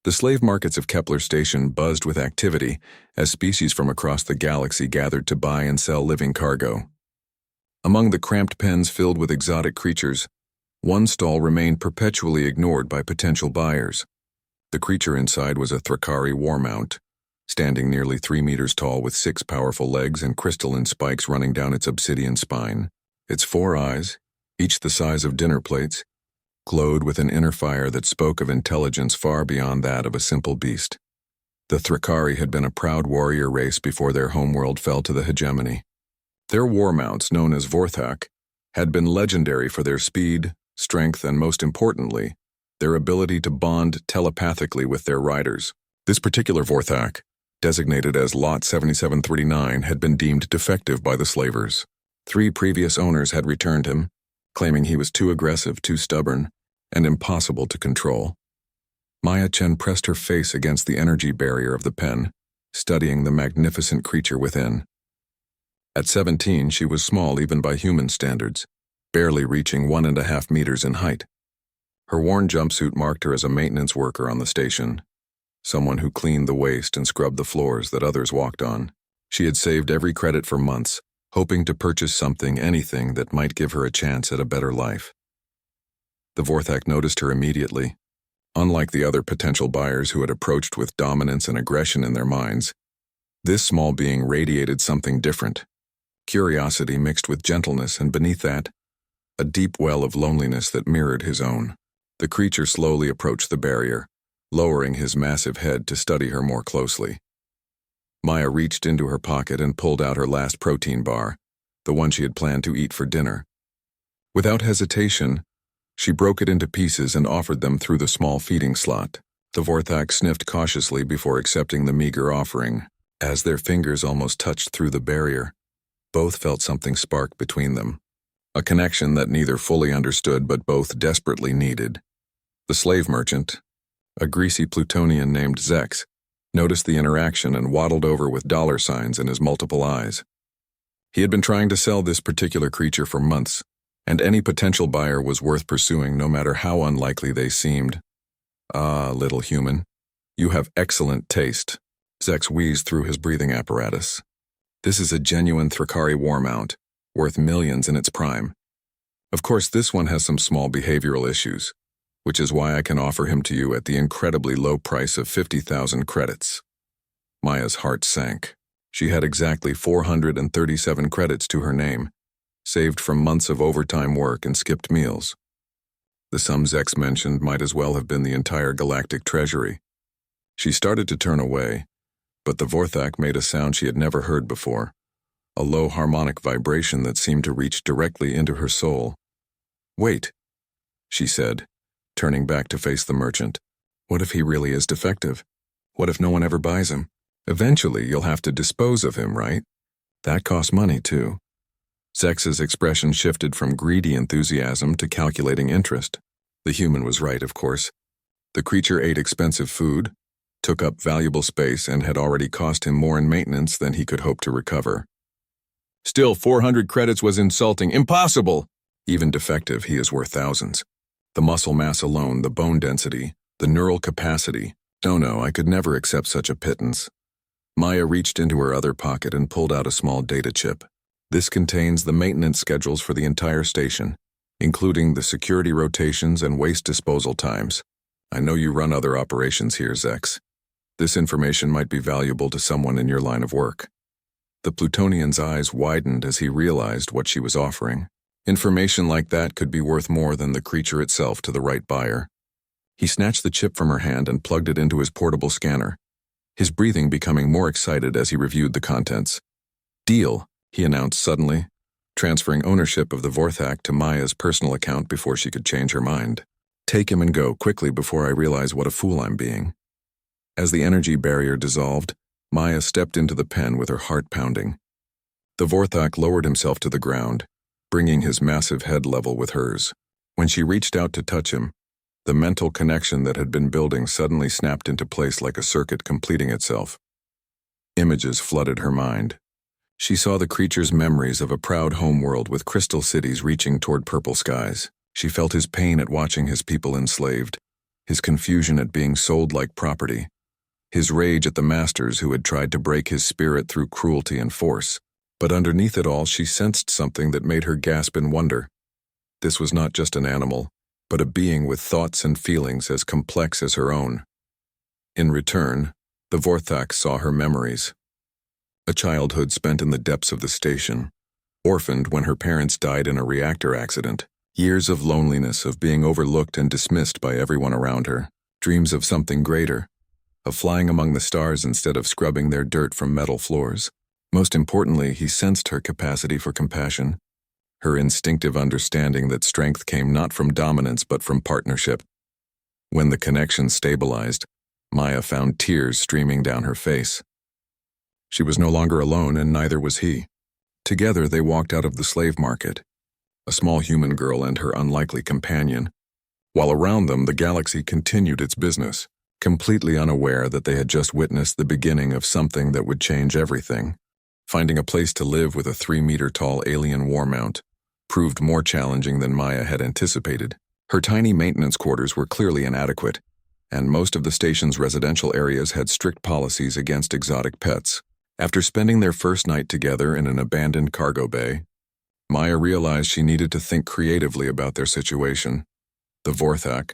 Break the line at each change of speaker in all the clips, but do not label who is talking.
The slave markets of Kepler Station buzzed with activity as species from across the galaxy gathered to buy and sell living cargo. Among the cramped pens filled with exotic creatures, one stall remained perpetually ignored by potential buyers. The creature inside was a Thrakari war mount, standing nearly 3 meters tall with 6 powerful legs and crystalline spikes running down its obsidian spine. Its 4 eyes, each the size of dinner plates, glowed with an inner fire that spoke of intelligence far beyond that of a simple beast. The Thrakari had been a proud warrior race before their homeworld fell to the hegemony. Their war mounts, known as Vorthak, had been legendary for their speed, strength, and most importantly, their ability to bond telepathically with their riders. This particular Vorthak, designated as Lot 7739, had been deemed defective by the slavers. 3 previous owners had returned him, claiming he was too aggressive, too stubborn, and impossible to control. Maya Chen pressed her face against the energy barrier of the pen, studying the magnificent creature within. At 17, she was small even by human standards, barely reaching 1.5 meters in height. Her worn jumpsuit marked her as a maintenance worker on the station, someone who cleaned the waste and scrubbed the floors that others walked on. She had saved every credit for months, hoping to purchase something, anything that might give her a chance at a better life. The Vorthak noticed her immediately. Unlike the other potential buyers who had approached with dominance and aggression in their minds, this small being radiated something different. Curiosity mixed with gentleness, and beneath that, a deep well of loneliness that mirrored his own. The creature slowly approached the barrier, lowering his massive head to study her more closely. Maya reached into her pocket and pulled out her last protein bar, the one she had planned to eat for dinner. Without hesitation, she broke it into pieces and offered them through the small feeding slot. The Vorthak sniffed cautiously before accepting the meager offering. As their fingers almost touched through the barrier, both felt something spark between them. A connection that neither fully understood but both desperately needed. The slave merchant, a greasy Plutonian named Zex, noticed the interaction and waddled over with dollar signs in his multiple eyes. He had been trying to sell this particular creature for months, and any potential buyer was worth pursuing no matter how unlikely they seemed. "Ah, little human, you have excellent taste," Zex wheezed through his breathing apparatus. "This is a genuine Thrakari war mount, worth millions in its prime. Of course, this one has some small behavioral issues, which is why I can offer him to you at the incredibly low price of 50,000 credits. Maya's heart sank. She had exactly 437 credits to her name, saved from months of overtime work and skipped meals. The sum Zex mentioned might as well have been the entire galactic treasury. She started to turn away, but the Vorthak made a sound she had never heard before, a low harmonic vibration that seemed to reach directly into her soul. "Wait," she said, turning back to face the merchant. "What if he really is defective? What if no one ever buys him? Eventually, you'll have to dispose of him, right? That costs money, too." Zex's expression shifted from greedy enthusiasm to calculating interest. The human was right, of course. The creature ate expensive food, took up valuable space, and had already cost him more in maintenance than he could hope to recover. Still, 400 credits was insulting. Impossible! Even defective, he is worth thousands. The muscle mass alone, the bone density, the neural capacity. No, I could never accept such a pittance. Maya reached into her other pocket and pulled out a small data chip. This contains the maintenance schedules for the entire station, including the security rotations and waste disposal times. I know you run other operations here, Zex. This information might be valuable to someone in your line of work. The Plutonian's eyes widened as he realized what she was offering. Information like that could be worth more than the creature itself to the right buyer. He snatched the chip from her hand and plugged it into his portable scanner, his breathing becoming more excited as he reviewed the contents. "Deal," he announced suddenly, transferring ownership of the Vorthak to Maya's personal account before she could change her mind. "Take him and go quickly before I realize what a fool I'm being." As the energy barrier dissolved, Maya stepped into the pen with her heart pounding. The Vorthak lowered himself to the ground, bringing his massive head level with hers. When she reached out to touch him, the mental connection that had been building suddenly snapped into place like a circuit completing itself. Images flooded her mind. She saw the creature's memories of a proud homeworld with crystal cities reaching toward purple skies. She felt his pain at watching his people enslaved, his confusion at being sold like property, his rage at the masters who had tried to break his spirit through cruelty and force. But underneath it all, she sensed something that made her gasp in wonder. This was not just an animal, but a being with thoughts and feelings as complex as her own. In return, the Vorthak saw her memories. A childhood spent in the depths of the station, orphaned when her parents died in a reactor accident, years of loneliness, of being overlooked and dismissed by everyone around her, dreams of something greater, of flying among the stars instead of scrubbing their dirt from metal floors. Most importantly, he sensed her capacity for compassion, her instinctive understanding that strength came not from dominance but from partnership. When the connection stabilized, Maya found tears streaming down her face. She was no longer alone, and neither was he. Together they walked out of the slave market, a small human girl and her unlikely companion, while around them the galaxy continued its business, completely unaware that they had just witnessed the beginning of something that would change everything. Finding a place to live with a 3-meter-tall alien war mount proved more challenging than Maya had anticipated. Her tiny maintenance quarters were clearly inadequate, and most of the station's residential areas had strict policies against exotic pets. After spending their first night together in an abandoned cargo bay, Maya realized she needed to think creatively about their situation. The Vorthak,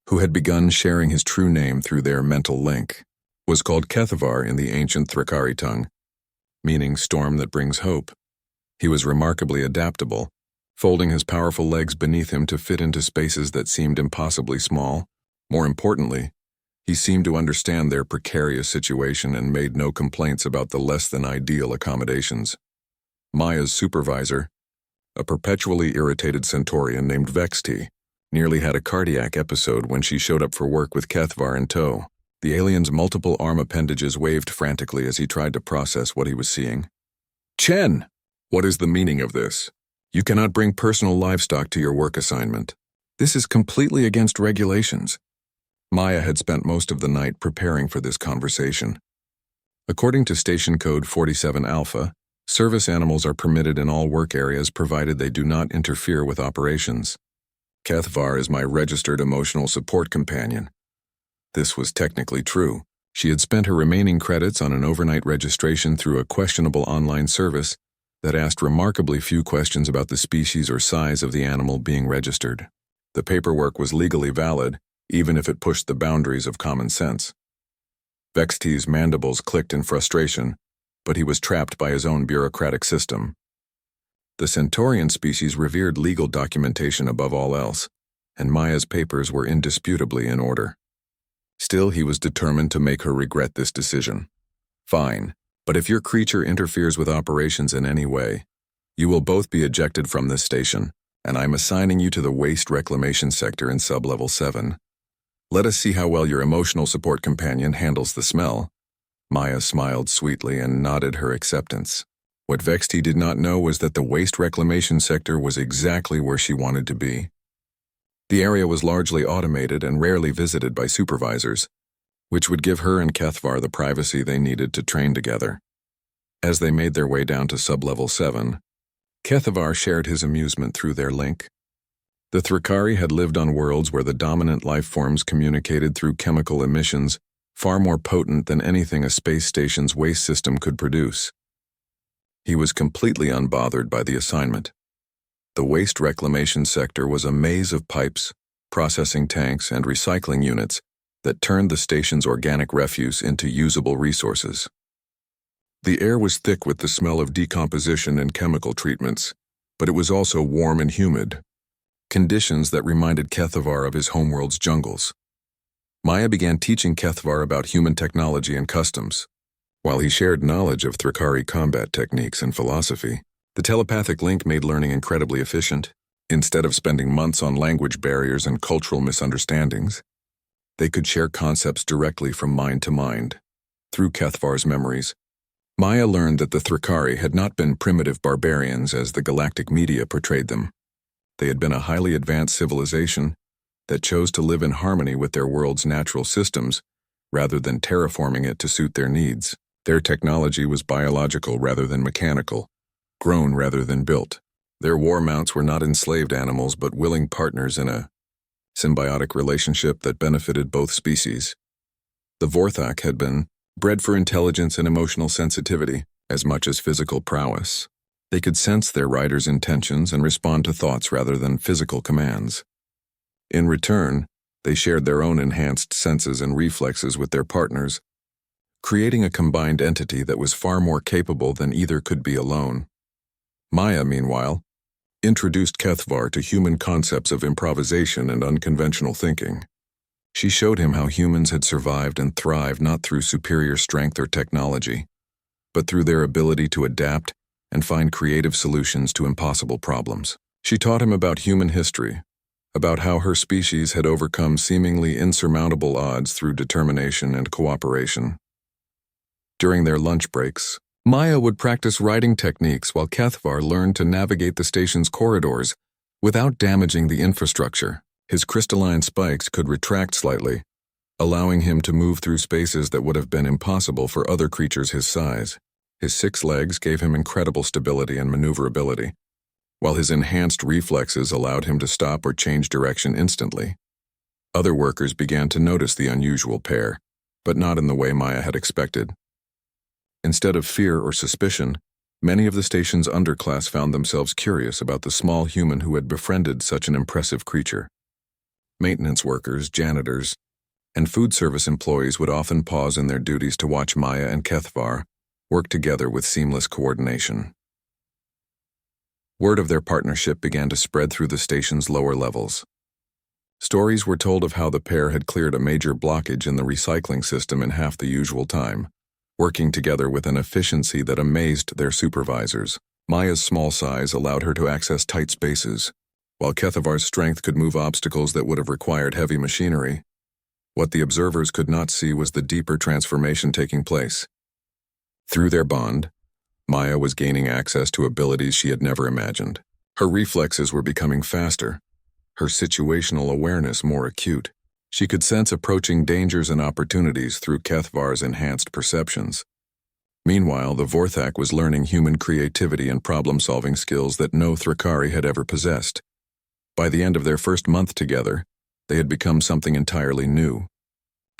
who had begun sharing his true name through their mental link, was called Kethavar in the ancient Thrakari tongue, meaning storm that brings hope. He was remarkably adaptable, folding his powerful legs beneath him to fit into spaces that seemed impossibly small. More importantly, he seemed to understand their precarious situation and made no complaints about the less-than-ideal accommodations. Maya's supervisor, a perpetually irritated Centaurian named Vexti, nearly had a cardiac episode when she showed up for work with Kethavar in tow. The alien's multiple arm appendages waved frantically as he tried to process what he was seeing. "Chen! What is the meaning of this? You cannot bring personal livestock to your work assignment. This is completely against regulations." Maya had spent most of the night preparing for this conversation. According to Station Code 47 Alpha, service animals are permitted in all work areas provided they do not interfere with operations. Kethavar is my registered emotional support companion. This was technically true. She had spent her remaining credits on an overnight registration through a questionable online service that asked remarkably few questions about the species or size of the animal being registered. The paperwork was legally valid, even if it pushed the boundaries of common sense. Vexti's mandibles clicked in frustration, but he was trapped by his own bureaucratic system. The Centaurian species revered legal documentation above all else, and Maya's papers were indisputably in order. Still, he was determined to make her regret this decision. "Fine, but if your creature interferes with operations in any way, you will both be ejected from this station, and I'm assigning you to the waste reclamation sector in sub-level 7. Let us see how well your emotional support companion handles the smell." Maya smiled sweetly and nodded her acceptance. What Vexti did not know was that the waste reclamation sector was exactly where she wanted to be. The area was largely automated and rarely visited by supervisors, which would give her and Kethavar the privacy they needed to train together. As they made their way down to sub-level 7, Kethavar shared his amusement through their link. The Thrakari had lived on worlds where the dominant life forms communicated through chemical emissions far more potent than anything a space station's waste system could produce. He was completely unbothered by the assignment. The waste reclamation sector was a maze of pipes, processing tanks, and recycling units that turned the station's organic refuse into usable resources. The air was thick with the smell of decomposition and chemical treatments, but it was also warm and humid, conditions that reminded Kethavar of his homeworld's jungles. Maya began teaching Kethavar about human technology and customs. While he shared knowledge of Thrakari combat techniques and philosophy, the telepathic link made learning incredibly efficient. Instead of spending months on language barriers and cultural misunderstandings, they could share concepts directly from mind to mind. Through Kethavar's memories, Maya learned that the Thrakari had not been primitive barbarians as the galactic media portrayed them. They had been a highly advanced civilization that chose to live in harmony with their world's natural systems rather than terraforming it to suit their needs. Their technology was biological rather than mechanical, grown rather than built. Their war mounts were not enslaved animals but willing partners in a symbiotic relationship that benefited both species. The Vorthak had been bred for intelligence and emotional sensitivity, as much as physical prowess. They could sense their rider's intentions and respond to thoughts rather than physical commands. In return, they shared their own enhanced senses and reflexes with their partners, creating a combined entity that was far more capable than either could be alone. Maya, meanwhile, introduced Kethvar to human concepts of improvisation and unconventional thinking. She showed him how humans had survived and thrived not through superior strength or technology, but through their ability to adapt and find creative solutions to impossible problems. She taught him about human history, about how her species had overcome seemingly insurmountable odds through determination and cooperation. During their lunch breaks, Maya would practice riding techniques while Kethvar learned to navigate the station's corridors without damaging the infrastructure. His crystalline spikes could retract slightly, allowing him to move through spaces that would have been impossible for other creatures his size. His 6 legs gave him incredible stability and maneuverability, while his enhanced reflexes allowed him to stop or change direction instantly. Other workers began to notice the unusual pair, but not in the way Maya had expected. Instead of fear or suspicion, many of the station's underclass found themselves curious about the small human who had befriended such an impressive creature. Maintenance workers, janitors, and food service employees would often pause in their duties to watch Maya and Kethvar work together with seamless coordination. Word of their partnership began to spread through the station's lower levels. Stories were told of how the pair had cleared a major blockage in the recycling system in half the usual time, working together with an efficiency that amazed their supervisors. Maya's small size allowed her to access tight spaces, while Kethavar's strength could move obstacles that would have required heavy machinery. What the observers could not see was the deeper transformation taking place. Through their bond, Maya was gaining access to abilities she had never imagined. Her reflexes were becoming faster, her situational awareness more acute. She could sense approaching dangers and opportunities through Kethvar's enhanced perceptions. Meanwhile, the Vorthak was learning human creativity and problem-solving skills that no Thrakari had ever possessed. By the end of their first month together, they had become something entirely new.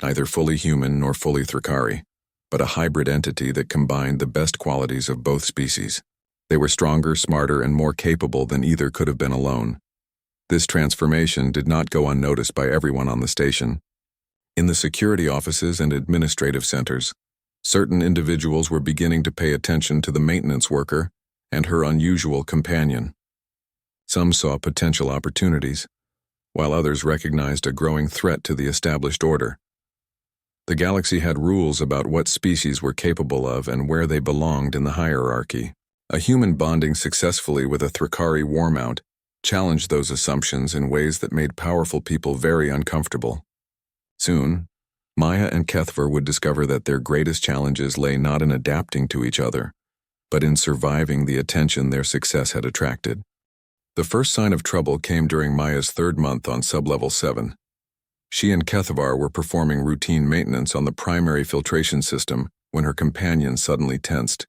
Neither fully human nor fully Thrakari, but a hybrid entity that combined the best qualities of both species. They were stronger, smarter, and more capable than either could have been alone. This transformation did not go unnoticed by everyone on the station. In the security offices and administrative centers, certain individuals were beginning to pay attention to the maintenance worker and her unusual companion. Some saw potential opportunities, while others recognized a growing threat to the established order. The galaxy had rules about what species were capable of and where they belonged in the hierarchy. A human bonding successfully with a Thrakari warmount challenged those assumptions in ways that made powerful people very uncomfortable. Soon, Maya and Kethvar would discover that their greatest challenges lay not in adapting to each other, but in surviving the attention their success had attracted. The first sign of trouble came during Maya's 3rd month on Sublevel 7. She and Kethvar were performing routine maintenance on the primary filtration system when her companion suddenly tensed,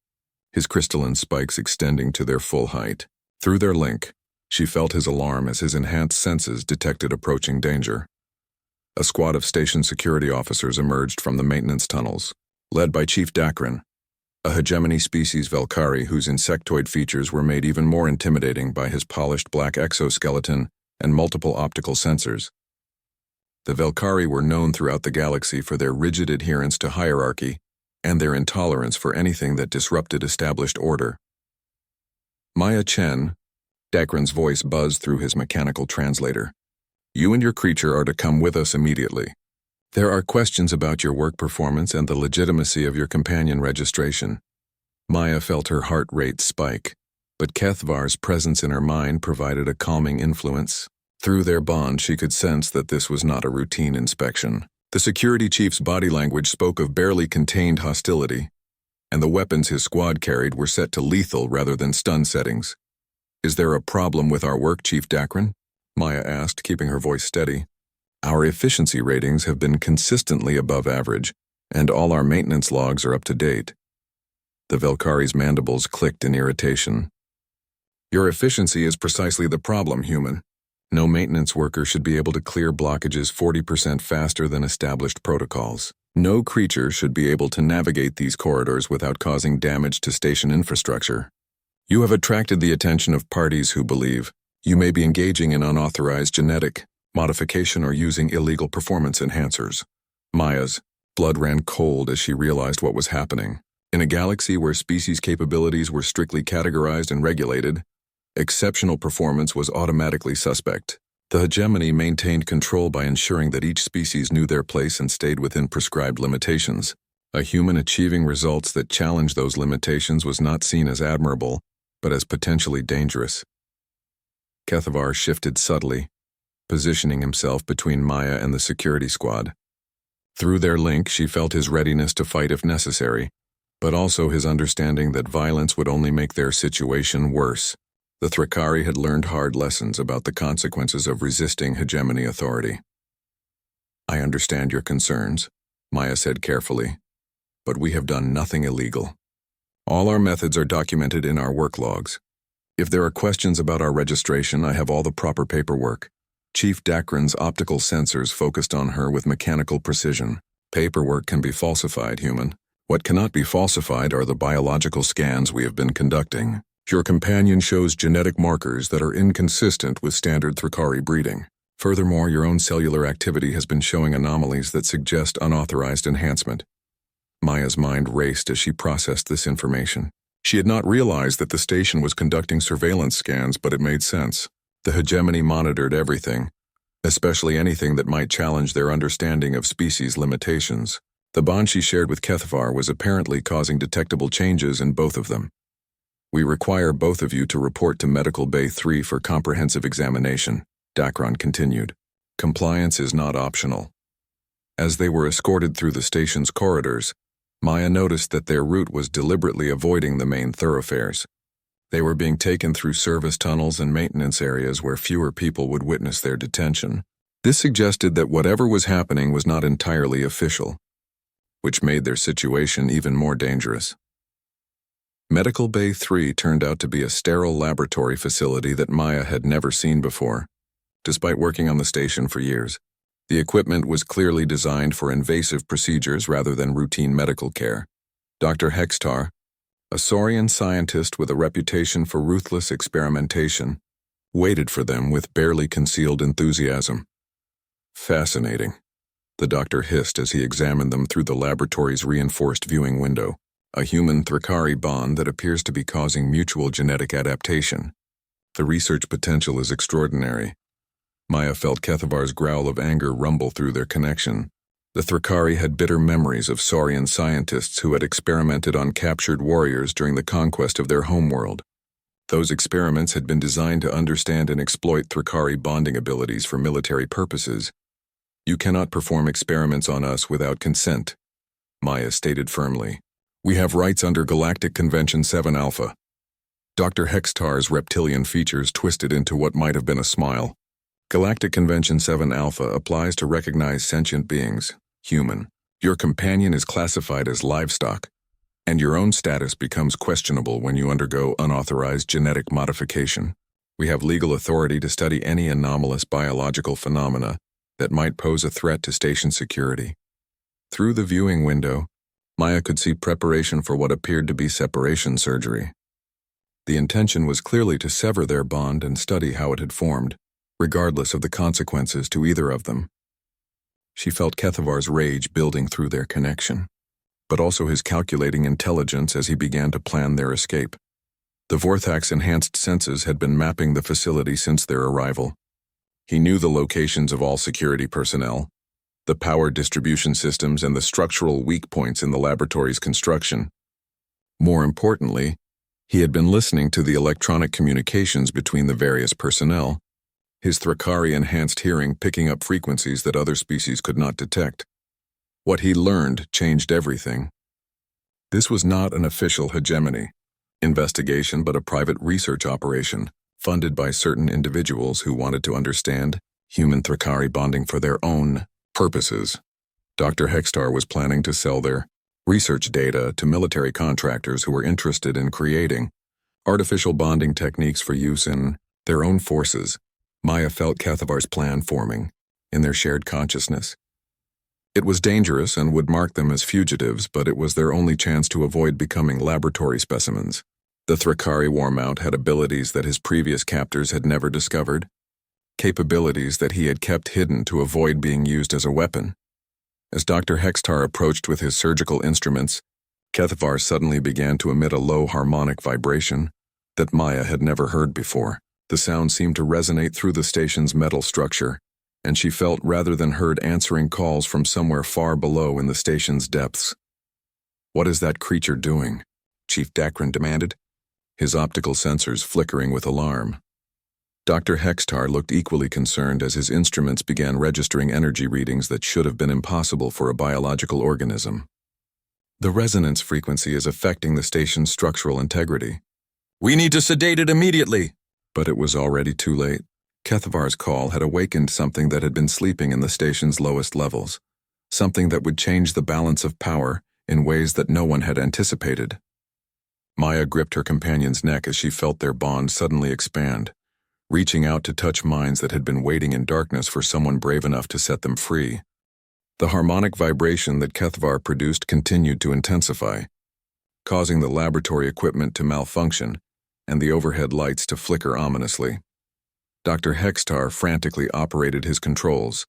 his crystalline spikes extending to their full height. Through their link, she felt his alarm as his enhanced senses detected approaching danger. A squad of station security officers emerged from the maintenance tunnels, led by Chief Dakran, a hegemony species Velkari whose insectoid features were made even more intimidating by his polished black exoskeleton and multiple optical sensors. The Velkari were known throughout the galaxy for their rigid adherence to hierarchy and their intolerance for anything that disrupted established order. Maya Chen, Dakran's voice buzzed through his mechanical translator. You and your creature are to come with us immediately. There are questions about your work performance and the legitimacy of your companion registration. Maya felt her heart rate spike, but Kethvar's presence in her mind provided a calming influence. Through their bond, she could sense that this was not a routine inspection. The security chief's body language spoke of barely contained hostility, and the weapons his squad carried were set to lethal rather than stun settings. Is there a problem with our work, Chief Dakran? Maya asked, keeping her voice steady. Our efficiency ratings have been consistently above average, and all our maintenance logs are up to date. The Velkari's mandibles clicked in irritation. Your efficiency is precisely the problem, human. No maintenance worker should be able to clear blockages 40% faster than established protocols. No creature should be able to navigate these corridors without causing damage to station infrastructure. You have attracted the attention of parties who believe you may be engaging in unauthorized genetic modification or using illegal performance enhancers. Maya's blood ran cold as she realized what was happening. In a galaxy where species capabilities were strictly categorized and regulated, exceptional performance was automatically suspect. The hegemony maintained control by ensuring that each species knew their place and stayed within prescribed limitations. A human achieving results that challenged those limitations was not seen as admirable, but as potentially dangerous. Kethavar shifted subtly, positioning himself between Maya and the security squad. Through their link, she felt his readiness to fight if necessary, but also his understanding that violence would only make their situation worse. The Thrakari had learned hard lessons about the consequences of resisting hegemony authority. "I understand your concerns," Maya said carefully, "but we have done nothing illegal. All our methods are documented in our work logs. If there are questions about our registration, I have all the proper paperwork." Chief Dakran's optical sensors focused on her with mechanical precision. "Paperwork can be falsified, human. What cannot be falsified are the biological scans we have been conducting. Your companion shows genetic markers that are inconsistent with standard Thrakari breeding. Furthermore, your own cellular activity has been showing anomalies that suggest unauthorized enhancement." Maya's mind raced as she processed this information. She had not realized that the station was conducting surveillance scans, but it made sense. The hegemony monitored everything, especially anything that might challenge their understanding of species limitations. The bond she shared with Kethavar was apparently causing detectable changes in both of them. "We require both of you to report to Medical Bay 3 for comprehensive examination," Dakran continued. "Compliance is not optional." As they were escorted through the station's corridors, Maya noticed that their route was deliberately avoiding the main thoroughfares. They were being taken through service tunnels and maintenance areas where fewer people would witness their detention. This suggested that whatever was happening was not entirely official, which made their situation even more dangerous. Medical Bay 3 turned out to be a sterile laboratory facility that Maya had never seen before. Despite working on the station for years, the equipment was clearly designed for invasive procedures rather than routine medical care. Dr. Hextar, a Saurian scientist with a reputation for ruthless experimentation, waited for them with barely concealed enthusiasm. "Fascinating," the doctor hissed as he examined them through the laboratory's reinforced viewing window. "A human Thrakari bond that appears to be causing mutual genetic adaptation. The research potential is extraordinary." Maya felt Kethavar's growl of anger rumble through their connection. The Thrakari had bitter memories of Saurian scientists who had experimented on captured warriors during the conquest of their homeworld. Those experiments had been designed to understand and exploit Thrakari bonding abilities for military purposes. "You cannot perform experiments on us without consent," Maya stated firmly. "We have rights under Galactic Convention 7 Alpha." Dr. Hextar's reptilian features twisted into what might have been a smile. "Galactic Convention 7 Alpha applies to recognize sentient beings, human. Your companion is classified as livestock, and your own status becomes questionable when you undergo unauthorized genetic modification. We have legal authority to study any anomalous biological phenomena that might pose a threat to station security." Through the viewing window, Maya could see preparation for what appeared to be separation surgery. The intention was clearly to sever their bond and study how it had formed, regardless of the consequences to either of them. She felt Kethavar's rage building through their connection, but also his calculating intelligence as he began to plan their escape. The Vorthak's enhanced senses had been mapping the facility since their arrival. He knew the locations of all security personnel, the power distribution systems, and the structural weak points in the laboratory's construction. More importantly, he had been listening to the electronic communications between the various personnel, his Thrakari-enhanced hearing picking up frequencies that other species could not detect. What he learned changed everything. This was not an official hegemony investigation, but a private research operation, funded by certain individuals who wanted to understand human Thrakari bonding for their own purposes. Dr. Hextar was planning to sell their research data to military contractors who were interested in creating artificial bonding techniques for use in their own forces. Maya felt Kethavar's plan forming in their shared consciousness. It was dangerous and would mark them as fugitives, but it was their only chance to avoid becoming laboratory specimens. The Thrakari Warmount had abilities that his previous captors had never discovered, capabilities that he had kept hidden to avoid being used as a weapon. As Dr. Hextar approached with his surgical instruments, Kethavar suddenly began to emit a low harmonic vibration that Maya had never heard before. The sound seemed to resonate through the station's metal structure, and she felt rather than heard answering calls from somewhere far below in the station's depths. "What is that creature doing?" Chief Dakran demanded, his optical sensors flickering with alarm. Dr. Hextar looked equally concerned as his instruments began registering energy readings that should have been impossible for a biological organism. "The resonance frequency is affecting the station's structural integrity. We need to sedate it immediately!" But it was already too late. Kethavar's call had awakened something that had been sleeping in the station's lowest levels, something that would change the balance of power in ways that no one had anticipated. Maya gripped her companion's neck as she felt their bond suddenly expand, reaching out to touch minds that had been waiting in darkness for someone brave enough to set them free. The harmonic vibration that Kethavar produced continued to intensify, causing the laboratory equipment to malfunction and the overhead lights to flicker ominously. Dr. Hextar frantically operated his controls,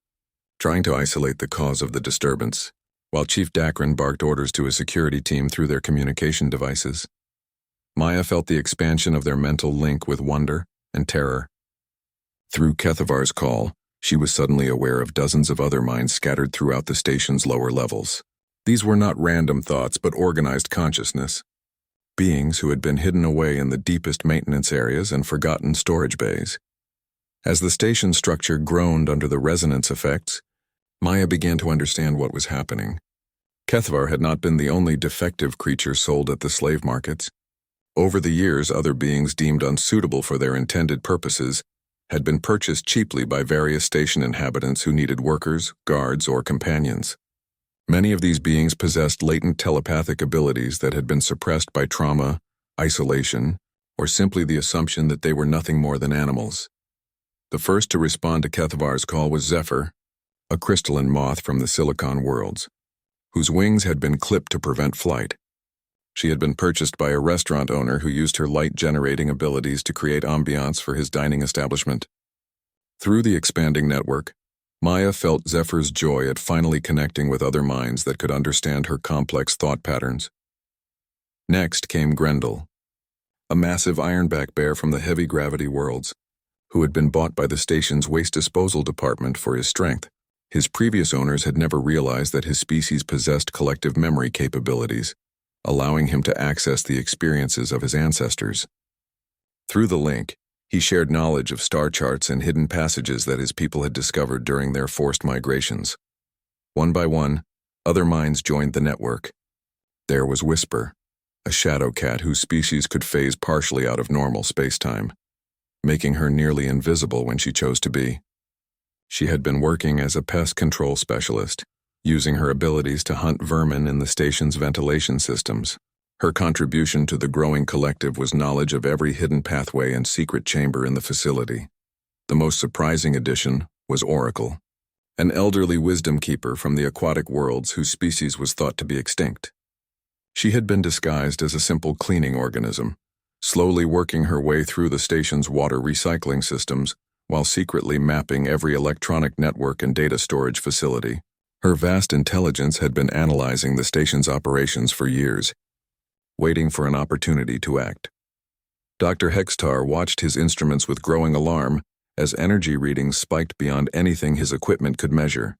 trying to isolate the cause of the disturbance, while Chief Dakran barked orders to his security team through their communication devices. Maya felt the expansion of their mental link with wonder and terror. Through Kethavar's call, she was suddenly aware of dozens of other minds scattered throughout the station's lower levels. These were not random thoughts but organized consciousness, beings who had been hidden away in the deepest maintenance areas and forgotten storage bays. As the station structure groaned under the resonance effects, Maya began to understand what was happening. Kethavar had not been the only defective creature sold at the slave markets. Over the years, other beings deemed unsuitable for their intended purposes had been purchased cheaply by various station inhabitants who needed workers, guards, or companions. Many of these beings possessed latent telepathic abilities that had been suppressed by trauma, isolation, or simply the assumption that they were nothing more than animals. The first to respond to Kethavar's call was Zephyr, a crystalline moth from the Silicon worlds, whose wings had been clipped to prevent flight. She had been purchased by a restaurant owner who used her light-generating abilities to create ambiance for his dining establishment. Through the expanding network, Maya felt Zephyr's joy at finally connecting with other minds that could understand her complex thought patterns. Next came Grendel, a massive ironback bear from the heavy gravity worlds, who had been bought by the station's waste disposal department for his strength. His previous owners had never realized that his species possessed collective memory capabilities, allowing him to access the experiences of his ancestors. Through the link, he shared knowledge of star charts and hidden passages that his people had discovered during their forced migrations. One by one, other minds joined the network. There was Whisper, a shadow cat whose species could phase partially out of normal space-time, making her nearly invisible when she chose to be. She had been working as a pest control specialist, using her abilities to hunt vermin in the station's ventilation systems. Her contribution to the growing collective was knowledge of every hidden pathway and secret chamber in the facility. The most surprising addition was Oracle, an elderly wisdom keeper from the aquatic worlds whose species was thought to be extinct. She had been disguised as a simple cleaning organism, slowly working her way through the station's water recycling systems while secretly mapping every electronic network and data storage facility. Her vast intelligence had been analyzing the station's operations for years, waiting for an opportunity to act. Dr. Hextar watched his instruments with growing alarm as energy readings spiked beyond anything his equipment could measure.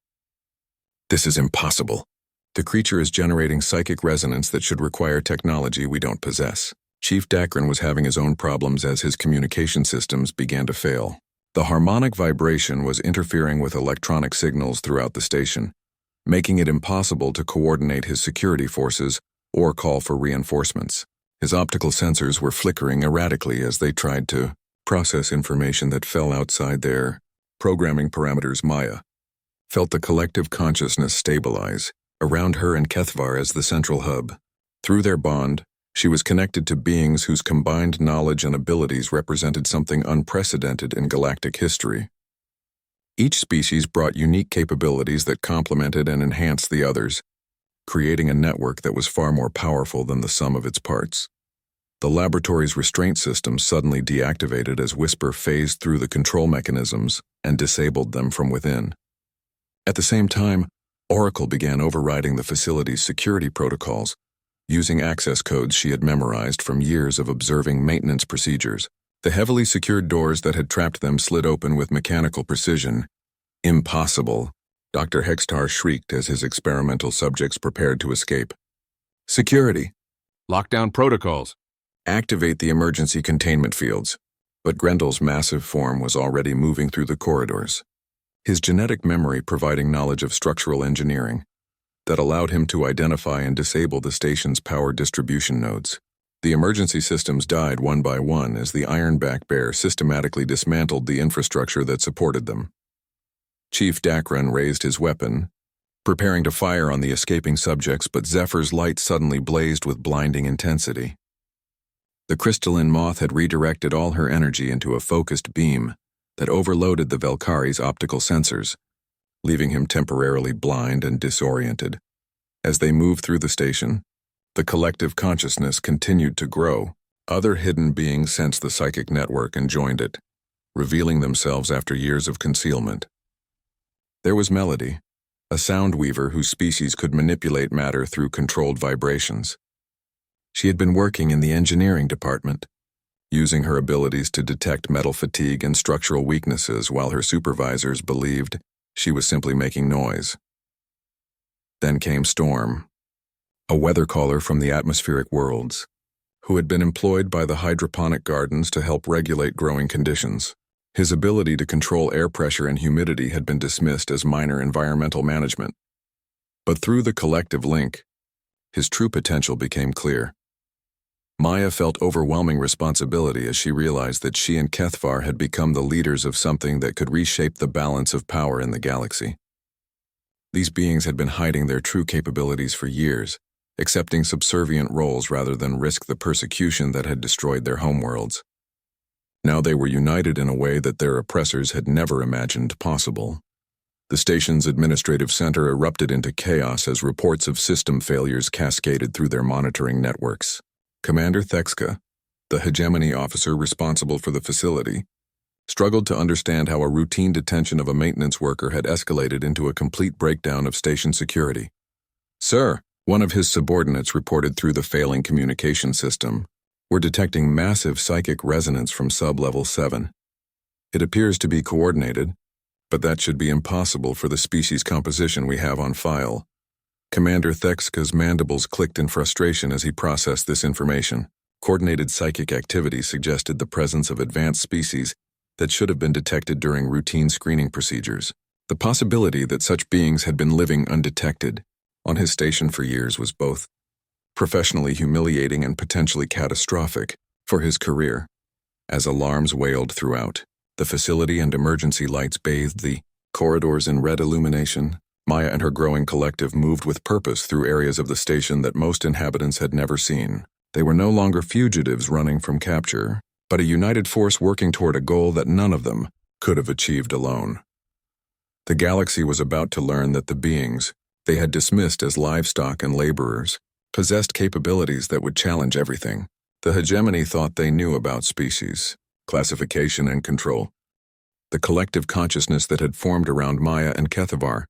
"This is impossible. The creature is generating psychic resonance that should require technology we don't possess." Chief Dakran was having his own problems as his communication systems began to fail. The harmonic vibration was interfering with electronic signals throughout the station, making it impossible to coordinate his security forces or call for reinforcements. His optical sensors were flickering erratically as they tried to process information that fell outside their programming parameters. Maya felt the collective consciousness stabilize around her and Kethavar as the central hub. Through their bond, She was connected to beings whose combined knowledge and abilities represented something unprecedented in galactic history. Each species brought unique capabilities that complemented and enhanced the others, creating a network that was far more powerful than the sum of its parts. The laboratory's restraint system suddenly deactivated as Whisper phased through the control mechanisms and disabled them from within. At the same time, Oracle began overriding the facility's security protocols, using access codes she had memorized from years of observing maintenance procedures. The heavily secured doors that had trapped them slid open with mechanical precision. Impossible, Dr. Hextar shrieked as his experimental subjects prepared to escape. Security.
Lockdown protocols.
Activate the emergency containment fields. But Grendel's massive form was already moving through the corridors, his genetic memory providing knowledge of structural engineering that allowed him to identify and disable the station's power distribution nodes. The emergency systems died one by one as the Ironback Bear systematically dismantled the infrastructure that supported them. Chief Dacron raised his weapon, preparing to fire on the escaping subjects, but Zephyr's light suddenly blazed with blinding intensity. The crystalline moth had redirected all her energy into a focused beam that overloaded the Velkari's optical sensors, leaving him temporarily blind and disoriented. As they moved through the station, the collective consciousness continued to grow. Other hidden beings sensed the psychic network and joined it, revealing themselves after years of concealment. There was Melody, a sound weaver whose species could manipulate matter through controlled vibrations. She had been working in the engineering department, using her abilities to detect metal fatigue and structural weaknesses while her supervisors believed she was simply making noise. Then came Storm, a weather caller from the atmospheric worlds, who had been employed by the hydroponic gardens to help regulate growing conditions. His ability to control air pressure and humidity had been dismissed as minor environmental management. But through the collective link, his true potential became clear. Maya felt overwhelming responsibility as she realized that she and Kethvar had become the leaders of something that could reshape the balance of power in the galaxy. These beings had been hiding their true capabilities for years, accepting subservient roles rather than risk the persecution that had destroyed their homeworlds. Now they were united in a way that their oppressors had never imagined possible. The station's administrative center erupted into chaos as reports of system failures cascaded through their monitoring networks. Commander Thexka, the hegemony officer responsible for the facility, struggled to understand how a routine detention of a maintenance worker had escalated into a complete breakdown of station security. "Sir," one of his subordinates reported through the failing communication system, "we're detecting massive psychic resonance from sub-level 7. It appears to be coordinated, but that should be impossible for the species composition we have on file." Commander Thexka's mandibles clicked in frustration as he processed this information. Coordinated psychic activity suggested the presence of advanced species that should have been detected during routine screening procedures. The possibility that such beings had been living undetected on his station for years was both professionally humiliating and potentially catastrophic for his career. As alarms wailed throughout the facility and emergency lights bathed the corridors in red illumination, Maya and her growing collective moved with purpose through areas of the station that most inhabitants had never seen. They were no longer fugitives running from capture, but a united force working toward a goal that none of them could have achieved alone. The galaxy was about to learn that the beings they had dismissed as livestock and laborers possessed capabilities that would challenge everything. The hegemony thought they knew about species, classification, and control. The collective consciousness that had formed around Maya and Kethavar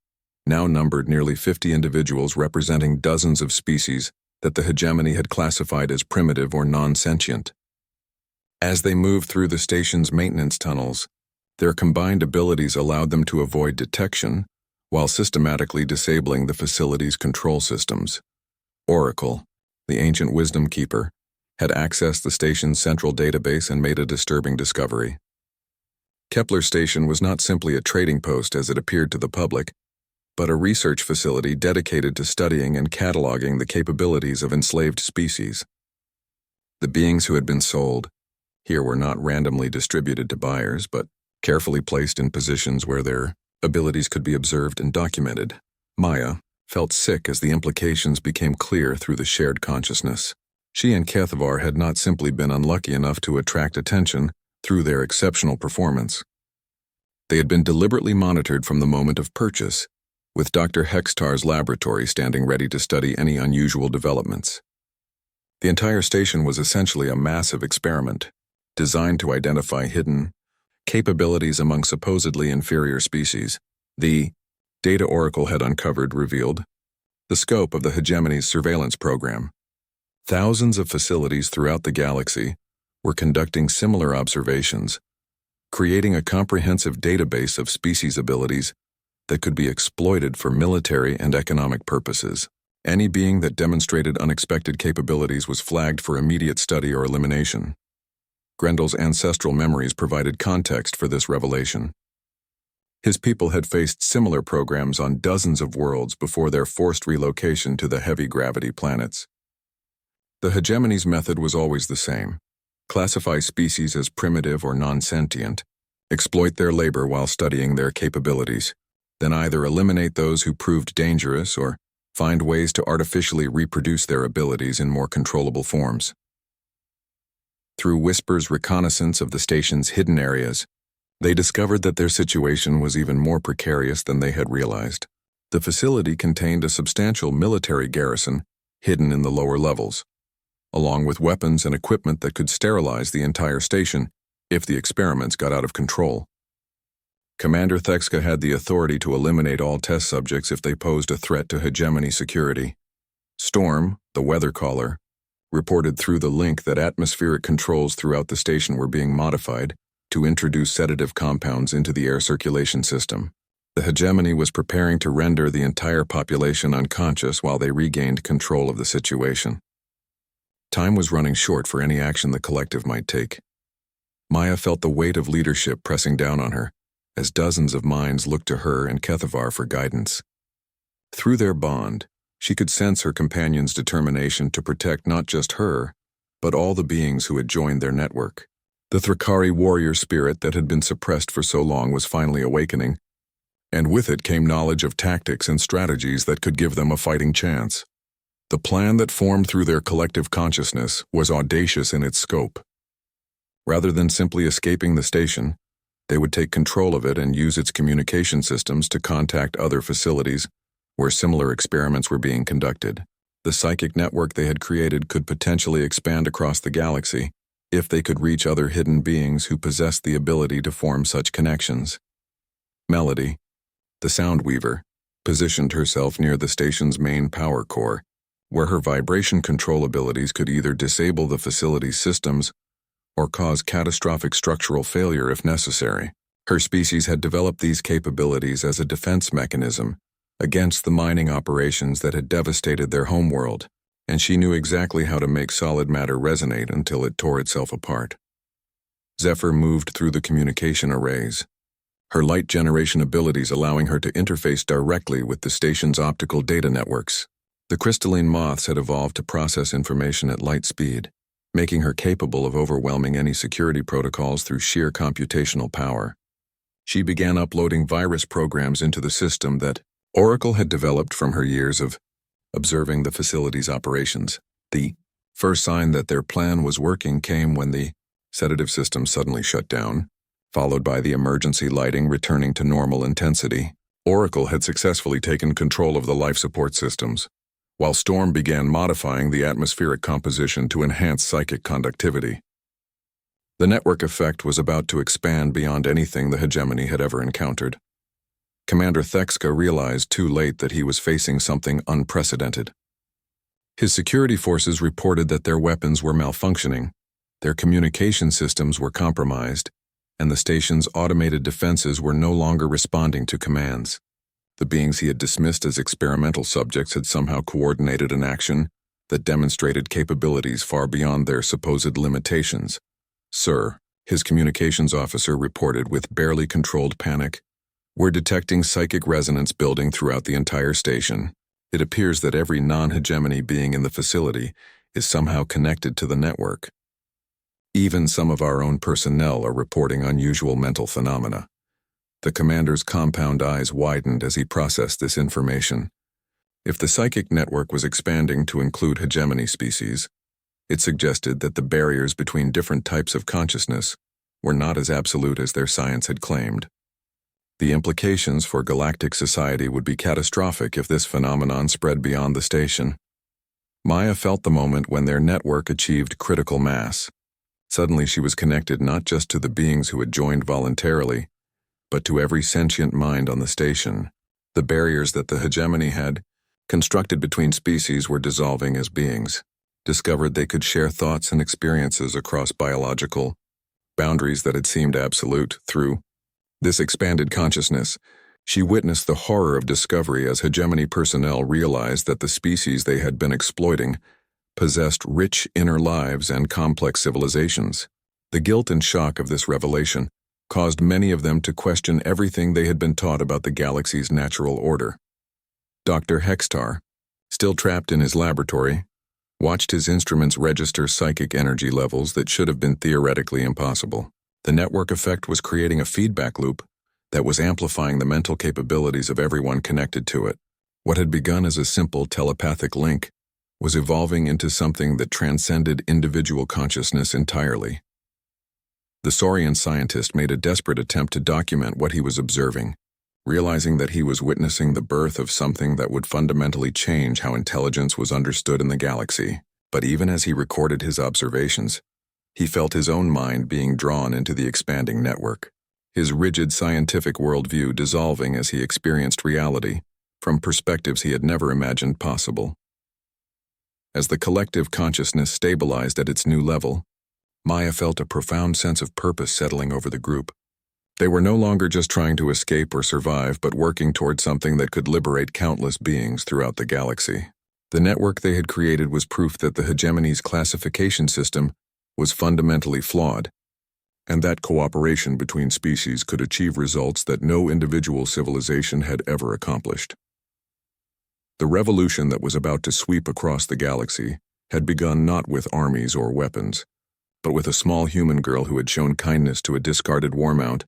now numbered nearly 50 individuals representing dozens of species that the hegemony had classified as primitive or non-sentient. As they moved through the station's maintenance tunnels, their combined abilities allowed them to avoid detection while systematically disabling the facility's control systems. Oracle, the ancient wisdom keeper, had accessed the station's central database and made a disturbing discovery. Kepler Station was not simply a trading post as it appeared to the public, but a research facility dedicated to studying and cataloging the capabilities of enslaved species. The beings who had been sold here were not randomly distributed to buyers, but carefully placed in positions where their abilities could be observed and documented. Maya felt sick as the implications became clear through the shared consciousness. She and Kethavar had not simply been unlucky enough to attract attention through their exceptional performance. They had been deliberately monitored from the moment of purchase, with Dr. Hextar's laboratory standing ready to study any unusual developments. The entire station was essentially a massive experiment, designed to identify hidden capabilities among supposedly inferior species. The data Oracle had uncovered revealed the scope of the hegemony's surveillance program. Thousands of facilities throughout the galaxy were conducting similar observations, creating a comprehensive database of species abilities that could be exploited for military and economic purposes. Any being that demonstrated unexpected capabilities was flagged for immediate study or elimination. Grendel's ancestral memories provided context for this revelation. His people had faced similar programs on dozens of worlds before their forced relocation to the heavy-gravity planets. The hegemony's method was always the same: classify species as primitive or non-sentient, exploit their labor while studying their capabilities, then either eliminate those who proved dangerous or find ways to artificially reproduce their abilities in more controllable forms. Through Whisper's reconnaissance of the station's hidden areas, they discovered that their situation was even more precarious than they had realized. The facility contained a substantial military garrison hidden in the lower levels, along with weapons and equipment that could sterilize the entire station if the experiments got out of control. Commander Thexka had the authority to eliminate all test subjects if they posed a threat to hegemony security. Storm, the weather caller, reported through the link that atmospheric controls throughout the station were being modified to introduce sedative compounds into the air circulation system. The hegemony was preparing to render the entire population unconscious while they regained control of the situation. Time was running short for any action the collective might take. Maya felt the weight of leadership pressing down on her, as dozens of minds looked to her and Kethavar for guidance. Through their bond, she could sense her companion's determination to protect not just her, but all the beings who had joined their network. The Thrakari warrior spirit that had been suppressed for so long was finally awakening, and with it came knowledge of tactics and strategies that could give them a fighting chance. The plan that formed through their collective consciousness was audacious in its scope. Rather than simply escaping the station, they would take control of it and use its communication systems to contact other facilities where similar experiments were being conducted. The psychic network they had created could potentially expand across the galaxy if they could reach other hidden beings who possessed the ability to form such connections. Melody, the sound weaver, positioned herself near the station's main power core, where her vibration control abilities could either disable the facility's systems or cause catastrophic structural failure if necessary. Her species had developed these capabilities as a defense mechanism against the mining operations that had devastated their homeworld, and she knew exactly how to make solid matter resonate until it tore itself apart. Zephyr moved through the communication arrays, her light generation abilities allowing her to interface directly with the station's optical data networks. The crystalline moths had evolved to process information at light speed, making her capable of overwhelming any security protocols through sheer computational power. She began uploading virus programs into the system that Oracle had developed from her years of observing the facility's operations. The first sign that their plan was working came when the sedative system suddenly shut down, followed by the emergency lighting returning to normal intensity. Oracle had successfully taken control of the life support systems, while Storm began modifying the atmospheric composition to enhance psychic conductivity. The network effect was about to expand beyond anything the hegemony had ever encountered. Commander Thexka realized too late that he was facing something unprecedented. His security forces reported that their weapons were malfunctioning, their communication systems were compromised, and the station's automated defenses were no longer responding to commands. The beings he had dismissed as experimental subjects had somehow coordinated an action that demonstrated capabilities far beyond their supposed limitations. "Sir," his communications officer reported with barely controlled panic, "we're detecting psychic resonance building throughout the entire station. It appears that every non-hegemony being in the facility is somehow connected to the network. Even some of our own personnel are reporting unusual mental phenomena." The commander's compound eyes widened as he processed this information. If the psychic network was expanding to include hegemony species, It suggested that the barriers between different types of consciousness were not as absolute as their science had claimed. The implications for galactic society would be catastrophic if this phenomenon spread beyond the station. Maya felt the moment when their network achieved critical mass. Suddenly she was connected not just to the beings who had joined voluntarily, but to every sentient mind on the station. The barriers that the hegemony had constructed between species were dissolving as beings discovered they could share thoughts and experiences across biological boundaries that had seemed absolute. Through this expanded consciousness, she witnessed the horror of discovery as hegemony personnel realized that the species they had been exploiting possessed rich inner lives and complex civilizations. The guilt and shock of this revelation caused many of them to question everything they had been taught about the galaxy's natural order. Dr. Hextar, still trapped in his laboratory, watched his instruments register psychic energy levels that should have been theoretically impossible. The network effect was creating a feedback loop that was amplifying the mental capabilities of everyone connected to it. What had begun as a simple telepathic link was evolving into something that transcended individual consciousness entirely. The Saurian scientist made a desperate attempt to document what he was observing, realizing that he was witnessing the birth of something that would fundamentally change how intelligence was understood in the galaxy. But even as he recorded his observations, he felt his own mind being drawn into the expanding network, his rigid scientific worldview dissolving as he experienced reality from perspectives he had never imagined possible. As the collective consciousness stabilized at its new level, Maya felt a profound sense of purpose settling over the group. They were no longer just trying to escape or survive, but working toward something that could liberate countless beings throughout the galaxy. The network they had created was proof that the hegemony's classification system was fundamentally flawed, and that cooperation between species could achieve results that no individual civilization had ever accomplished. The revolution that was about to sweep across the galaxy had begun not with armies or weapons, but with a small human girl who had shown kindness to a discarded war mount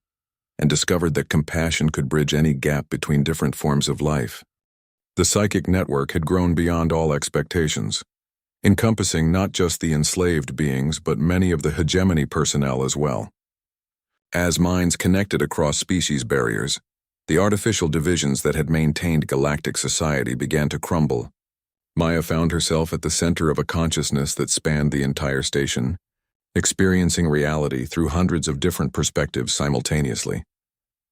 and discovered that compassion could bridge any gap between different forms of life. The psychic network had grown beyond all expectations, encompassing not just the enslaved beings but many of the hegemony personnel as well. As minds connected across species barriers, the artificial divisions that had maintained galactic society began to crumble. Maya found herself at the center of a consciousness that spanned the entire station, experiencing reality through hundreds of different perspectives simultaneously.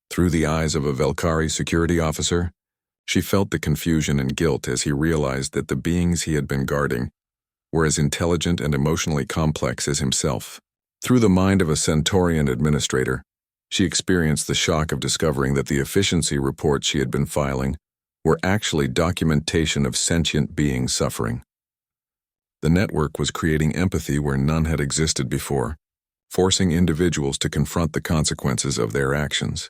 Through the eyes of a Velkari security officer, she felt the confusion and guilt as he realized that the beings he had been guarding were as intelligent and emotionally complex as himself. Through the mind of a Centaurian administrator, she experienced the shock of discovering that the efficiency reports she had been filing were actually documentation of sentient beings suffering. The network was creating empathy where none had existed before, forcing individuals to confront the consequences of their actions.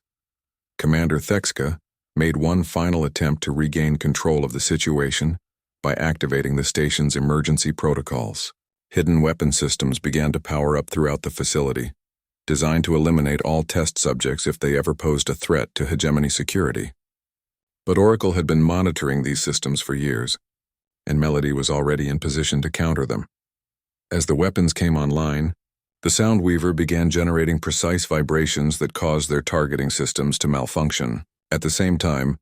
Commander Thexka made one final attempt to regain control of the situation by activating the station's emergency protocols. Hidden weapon systems began to power up throughout the facility, designed to eliminate all test subjects if they ever posed a threat to hegemony security. But Oracle had been monitoring these systems for years, and Melody was already in position to counter them. As the weapons came online, the Soundweaver began generating precise vibrations that caused their targeting systems to malfunction. At the same time,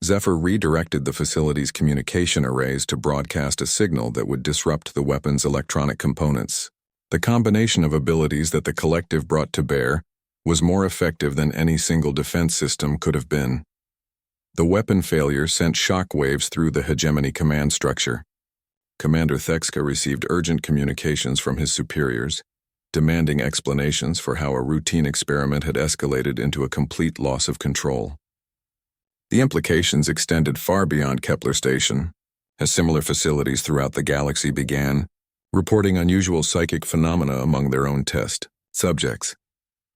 Zephyr redirected the facility's communication arrays to broadcast a signal that would disrupt the weapon's electronic components. The combination of abilities that the collective brought to bear was more effective than any single defense system could have been. The weapon failure sent shock waves through the hegemony command structure. Commander Thexka received urgent communications from his superiors, demanding explanations for how a routine experiment had escalated into a complete loss of control. The implications extended far beyond Kepler Station, as similar facilities throughout the galaxy began reporting unusual psychic phenomena among their own test subjects.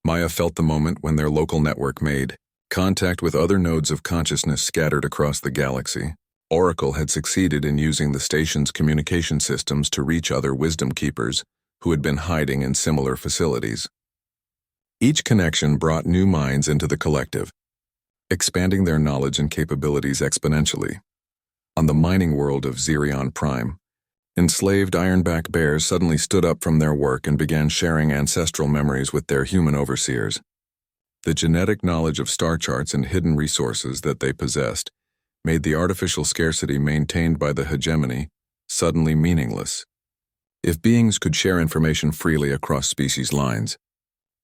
Maya felt the moment when their local network made contact with other nodes of consciousness scattered across the galaxy. Oracle had succeeded in using the station's communication systems to reach other wisdom keepers who had been hiding in similar facilities. Each connection brought new minds into the collective, expanding their knowledge and capabilities exponentially. On the mining world of Xerion Prime, Enslaved ironback bears suddenly stood up from their work and began sharing ancestral memories with their human overseers. The genetic knowledge of star charts and hidden resources that they possessed made the artificial scarcity maintained by the hegemony suddenly meaningless. If beings could share information freely across species lines,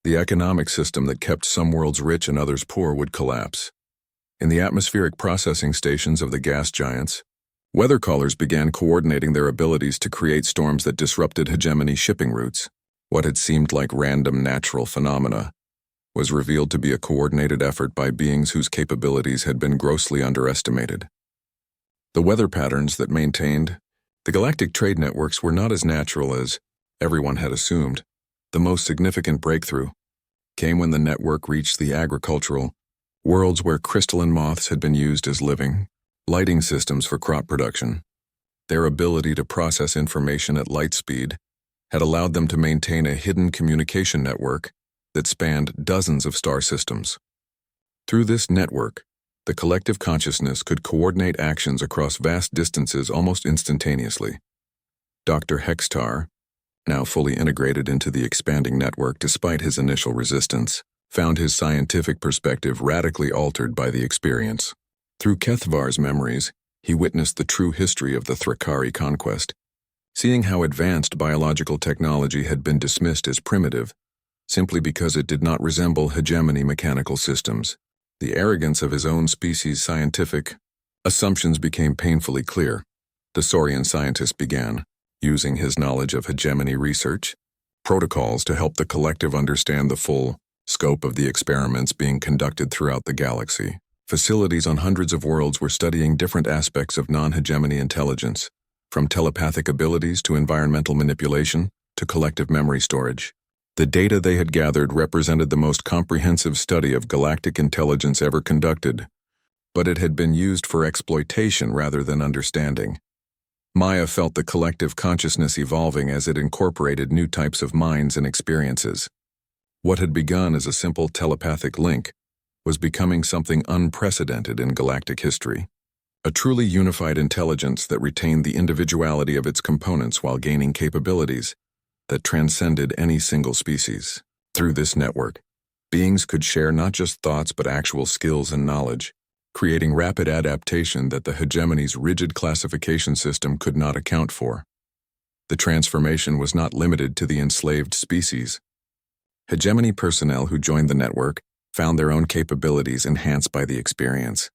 the economic system that kept some worlds rich and others poor would collapse. In the atmospheric processing stations of the gas giants, weather callers began coordinating their abilities to create storms that disrupted hegemony shipping routes. What had seemed like random natural phenomena was revealed to be a coordinated effort by beings whose capabilities had been grossly underestimated. The weather patterns that maintained the galactic trade networks were not as natural as everyone had assumed. The most significant breakthrough came when the network reached the agricultural worlds where crystalline moths had been used as living lighting systems for crop production. Their ability to process information at light speed had allowed them to maintain a hidden communication network that spanned dozens of star systems. Through this network, the collective consciousness could coordinate actions across vast distances almost instantaneously. Dr. Hextar, now fully integrated into the expanding network despite his initial resistance, found his scientific perspective radically altered by the experience. Through Kethvar's memories, he witnessed the true history of the Thrakari conquest. Seeing how advanced biological technology had been dismissed as primitive, simply because it did not resemble hegemony mechanical systems, the arrogance of his own species' scientific assumptions became painfully clear. The Saurian scientist began, using his knowledge of hegemony research, protocols to help the collective understand the full scope of the experiments being conducted throughout the galaxy. Facilities on hundreds of worlds were studying different aspects of non-hegemony intelligence, from telepathic abilities to environmental manipulation to collective memory storage. The data they had gathered represented the most comprehensive study of galactic intelligence ever conducted, but it had been used for exploitation rather than understanding. Maya felt the collective consciousness evolving as it incorporated new types of minds and experiences. What had begun as a simple telepathic link was becoming something unprecedented in galactic history. A truly unified intelligence that retained the individuality of its components while gaining capabilities that transcended any single species. Through this network, beings could share not just thoughts but actual skills and knowledge, creating rapid adaptation that the hegemony's rigid classification system could not account for. The transformation was not limited to the enslaved species. Hegemony personnel who joined the network found their own capabilities enhanced by the experience.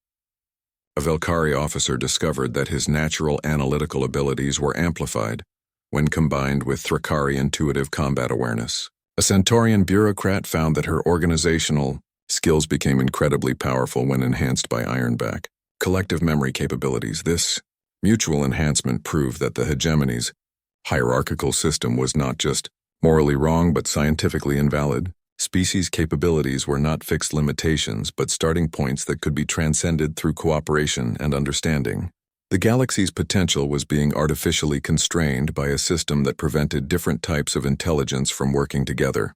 A Velkari officer discovered that his natural analytical abilities were amplified when combined with Thrakari intuitive combat awareness. A Centaurian bureaucrat found that her organizational skills became incredibly powerful when enhanced by Ironback collective memory capabilities. This mutual enhancement proved that the hegemony's hierarchical system was not just morally wrong but scientifically invalid. Species capabilities were not fixed limitations but starting points that could be transcended through cooperation and understanding. The galaxy's potential was being artificially constrained by a system that prevented different types of intelligence from working together.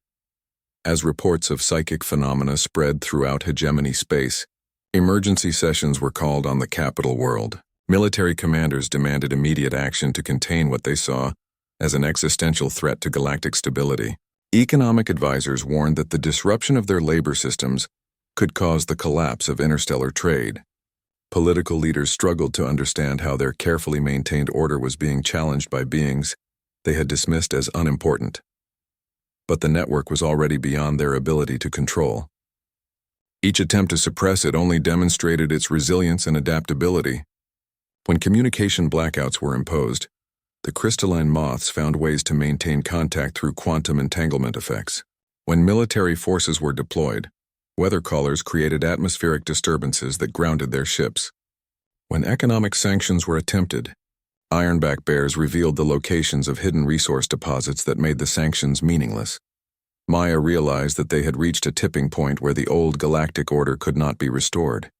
As reports of psychic phenomena spread throughout hegemony space, emergency sessions were called on the capital world. Military commanders demanded immediate action to contain what they saw as an existential threat to galactic stability. Economic advisors warned that the disruption of their labor systems could cause the collapse of interstellar trade. Political leaders struggled to understand how their carefully maintained order was being challenged by beings they had dismissed as unimportant. But the network was already beyond their ability to control. Each attempt to suppress it only demonstrated its resilience and adaptability. When communication blackouts were imposed, the crystalline moths found ways to maintain contact through quantum entanglement effects. When military forces were deployed, weather callers created atmospheric disturbances that grounded their ships. When economic sanctions were attempted, Ironback bears revealed the locations of hidden resource deposits that made the sanctions meaningless. Maya realized that they had reached a tipping point where the old galactic order could not be restored.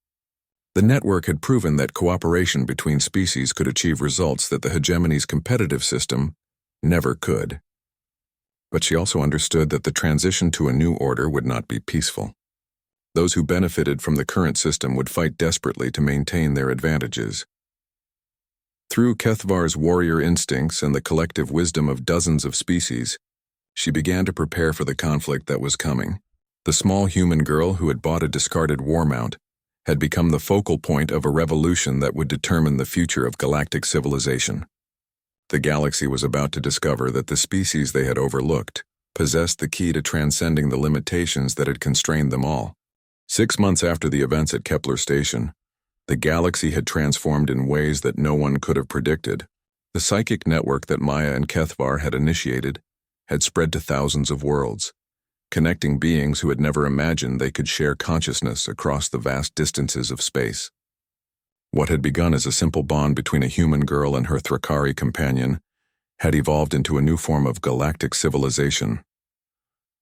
The network had proven that cooperation between species could achieve results that the hegemony's competitive system never could. But she also understood that the transition to a new order would not be peaceful. Those who benefited from the current system would fight desperately to maintain their advantages. Through Kethvar's warrior instincts and the collective wisdom of dozens of species, she began to prepare for the conflict that was coming. The small human girl who had bought a discarded war mount had become the focal point of a revolution that would determine the future of galactic civilization. The galaxy was about to discover that the species they had overlooked possessed the key to transcending the limitations that had constrained them all. 6 months after the events at Kepler Station, the galaxy had transformed in ways that no one could have predicted. The psychic network that Maya and Kethvar had initiated had spread to thousands of worlds, connecting beings who had never imagined they could share consciousness across the vast distances of space. What had begun as a simple bond between a human girl and her Thrakari companion had evolved into a new form of galactic civilization.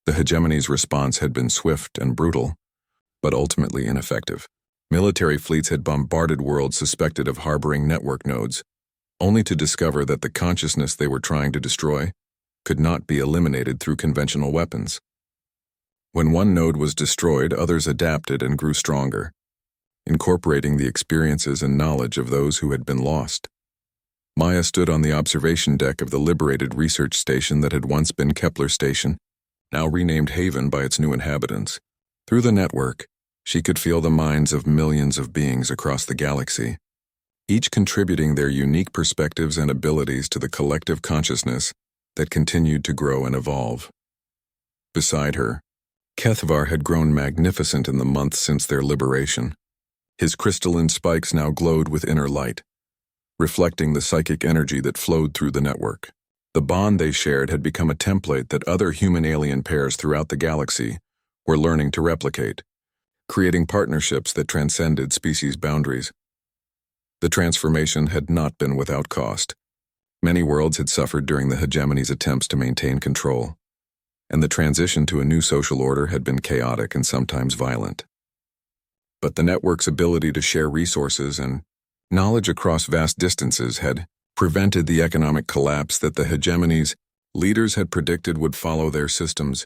The hegemony's response had been swift and brutal, but ultimately ineffective. Military fleets had bombarded worlds suspected of harboring network nodes, only to discover that the consciousness they were trying to destroy could not be eliminated through conventional weapons. When one node was destroyed, others adapted and grew stronger, incorporating the experiences and knowledge of those who had been lost. Maya stood on the observation deck of the liberated research station that had once been Kepler Station, now renamed Haven by its new inhabitants. Through the network, she could feel the minds of millions of beings across the galaxy, each contributing their unique perspectives and abilities to the collective consciousness that continued to grow and evolve. Beside her, Kethvar had grown magnificent in the months since their liberation. His crystalline spikes now glowed with inner light, reflecting the psychic energy that flowed through the network. The bond they shared had become a template that other human-alien pairs throughout the galaxy were learning to replicate, creating partnerships that transcended species boundaries. The transformation had not been without cost. Many worlds had suffered during the hegemony's attempts to maintain control, and the transition to a new social order had been chaotic and sometimes violent. But the network's ability to share resources and knowledge across vast distances had prevented the economic collapse that the hegemony's leaders had predicted would follow their systems.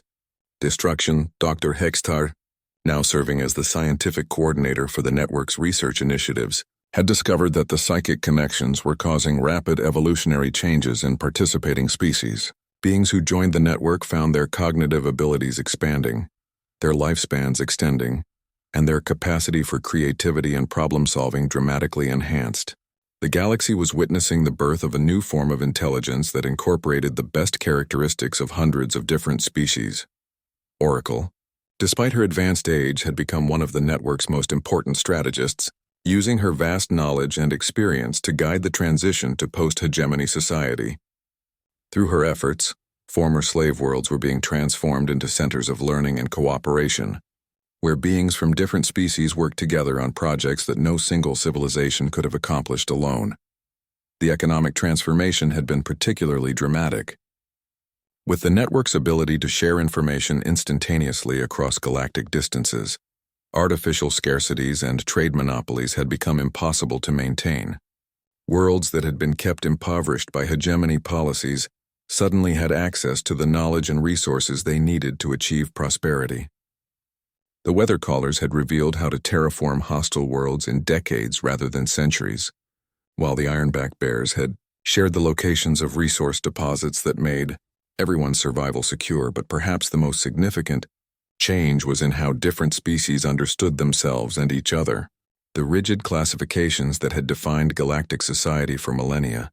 Destruction. Dr. Hextar, now serving as the scientific coordinator for the network's research initiatives, had discovered that the psychic connections were causing rapid evolutionary changes in participating species. Beings who joined the network found their cognitive abilities expanding, their lifespans extending, and their capacity for creativity and problem-solving dramatically enhanced. The galaxy was witnessing the birth of a new form of intelligence that incorporated the best characteristics of hundreds of different species. Oracle, despite her advanced age, had become one of the network's most important strategists, using her vast knowledge and experience to guide the transition to post-hegemony society. Through her efforts, former slave worlds were being transformed into centers of learning and cooperation, where beings from different species worked together on projects that no single civilization could have accomplished alone. The economic transformation had been particularly dramatic. With the network's ability to share information instantaneously across galactic distances, artificial scarcities and trade monopolies had become impossible to maintain. Worlds that had been kept impoverished by hegemony policies suddenly had access to the knowledge and resources they needed to achieve prosperity. The weather callers had revealed how to terraform hostile worlds in decades rather than centuries, while the ironback bears had shared the locations of resource deposits that made everyone's survival secure. But perhaps the most significant change was in how different species understood themselves and each other. The rigid classifications that had defined galactic society for millennia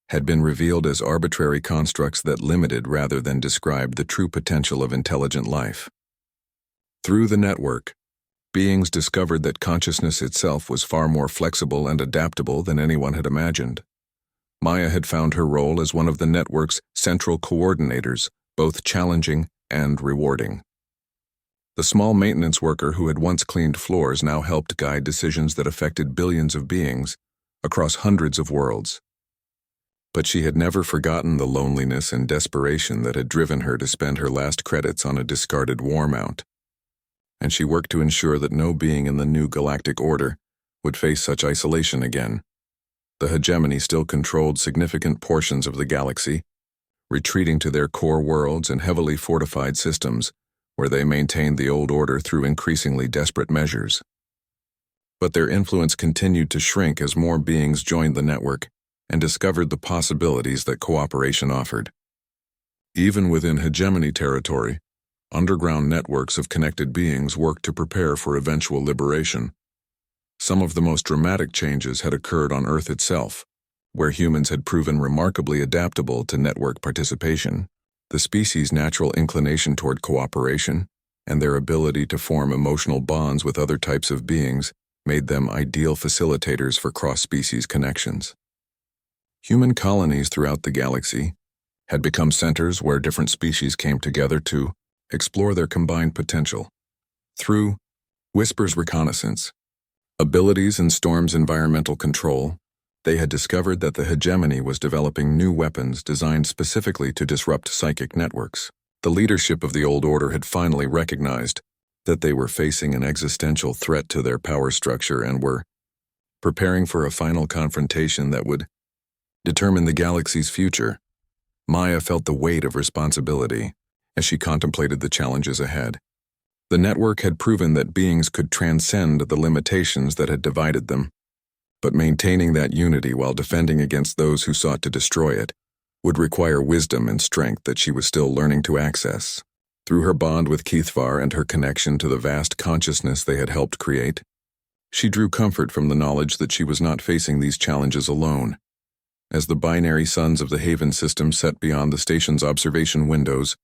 had been revealed as arbitrary constructs that limited rather than described the true potential of intelligent life. Through the network, beings discovered that consciousness itself was far more flexible and adaptable than anyone had imagined. Maya had found her role as one of the network's central coordinators, both challenging and rewarding. The small maintenance worker who had once cleaned floors now helped guide decisions that affected billions of beings across hundreds of worlds. But she had never forgotten the loneliness and desperation that had driven her to spend her last credits on a discarded war mount, and she worked to ensure that no being in the new galactic order would face such isolation again. The hegemony still controlled significant portions of the galaxy, retreating to their core worlds and heavily fortified systems, where they maintained the old order through increasingly desperate measures. But their influence continued to shrink as more beings joined the network, and discovered the possibilities that cooperation offered. Even within hegemony territory, underground networks of connected beings worked to prepare for eventual liberation. Some of the most dramatic changes had occurred on Earth itself, where humans had proven remarkably adaptable to network participation. The species' natural inclination toward cooperation and their ability to form emotional bonds with other types of beings made them ideal facilitators for cross-species connections. Human colonies throughout the galaxy had become centers where different species came together to explore their combined potential. Through Whisper's reconnaissance, abilities in Storm's environmental control, they had discovered that the hegemony was developing new weapons designed specifically to disrupt psychic networks. The leadership of the Old Order had finally recognized that they were facing an existential threat to their power structure and were preparing for a final confrontation that would determine the galaxy's future. Maya felt the weight of responsibility as she contemplated the challenges ahead. The network had proven that beings could transcend the limitations that had divided them, but maintaining that unity while defending against those who sought to destroy it would require wisdom and strength that she was still learning to access. Through her bond with Keithvar and her connection to the vast consciousness they had helped create, she drew comfort from the knowledge that she was not facing these challenges alone. As the binary suns of the Haven system set beyond the station's observation windows,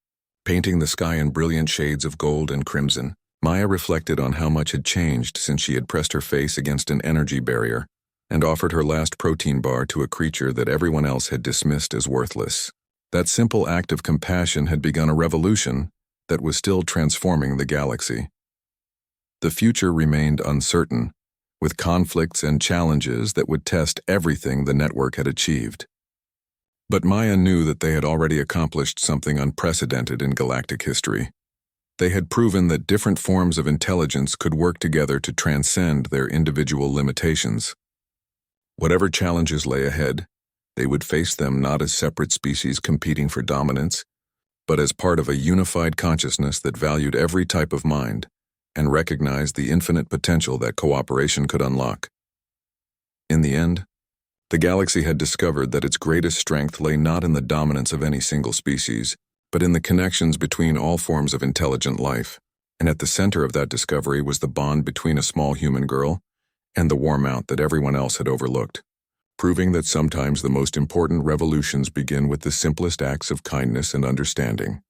painting the sky in brilliant shades of gold and crimson, Maya reflected on how much had changed since she had pressed her face against an energy barrier and offered her last protein bar to a creature that everyone else had dismissed as worthless. That simple act of compassion had begun a revolution that was still transforming the galaxy. The future remained uncertain, with conflicts and challenges that would test everything the network had achieved. But Maya knew that they had already accomplished something unprecedented in galactic history. They had proven that different forms of intelligence could work together to transcend their individual limitations. Whatever challenges lay ahead, they would face them not as separate species competing for dominance, but as part of a unified consciousness that valued every type of mind and recognized the infinite potential that cooperation could unlock. In the end, the galaxy had discovered that its greatest strength lay not in the dominance of any single species, but in the connections between all forms of intelligent life, and at the center of that discovery was the bond between a small human girl and the war mount that everyone else had overlooked, proving that sometimes the most important revolutions begin with the simplest acts of kindness and understanding.